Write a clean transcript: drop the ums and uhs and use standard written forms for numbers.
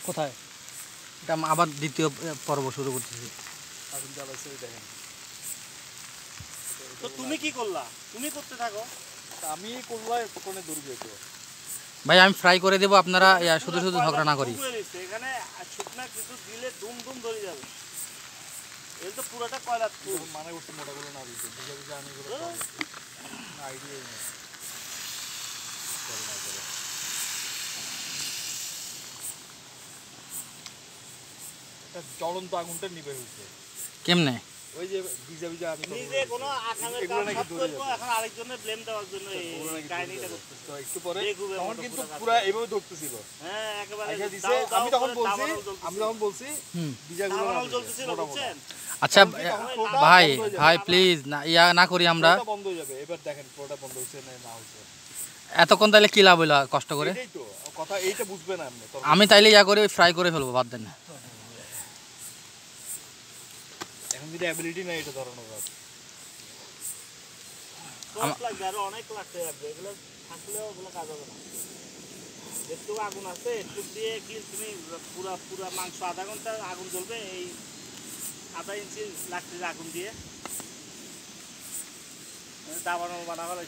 কোথায়? এটা আবার দ্বিতীয় পর্ব শুরু করতেছি। তো তুমি কি করলা? তুমি করতে থাকো। আমি করলাম কোনে দূর যেতো। ভাই আমি ফ্রাই করে দেব, আপনারা শুধু শুধু ঝগড়া না করি। এখানে শুকনা কিছু দিলে দুম দুম ধরে যাবে। এই তো পুরোটা কয়লা তুল মানে করতে মোটাগুলো না দিতে বুঝা বুঝা আমি গুলো আইডিয়াই নেই। এটা জ্বলন্ত আগুনটা নিভে হইছে কেমনে? ওই যে ভিজা ভিজা আমি নিজে কোনো আকামের কাজ সব করব, এখন আরেকজনের ব্লেম দেওয়ার জন্য এই কাহিনীটা করতেছে। তো একটু পরে তখন কিন্তু পুরো এইভাবে ধরতেছিল। হ্যাঁ একেবারে আমি তখন বলছি ভিজাগুলো জ্বলতেছিল বুঝছেন। আচ্ছা ভাই ভাই প্লিজ না ইয়া না করি আমরা। বন্ধ হয়ে যাবে। এবার দেখেন পুরোটা বন্ধ হইছে না হইছে। এতক্ষণ তাইলে কি লাভ হইলো কষ্ট করে? এটাই তো কথা, এইটা বুঝবে না আপনি। আমি তাইলে ইয়া করে ফ্রাই করে ফেলবো, বাদ দেন। এখন যদি অ্যাবিলিটি নাই এটা ধরানো যায়। কষ্ট লাগবে, আরো অনেক লাগতে লাগবে, এগুলো থাকলেও ওগুলো কাজ হবে না। একটু আগুন আছে, একটু দিয়ে কি তুমি পুরা পুরা মাংস আধা ঘন্টা আগুন জ্বলবে এই আধা ইঞ্চি লাকড়ির আগুন দিয়ে দাবানো বানা হলে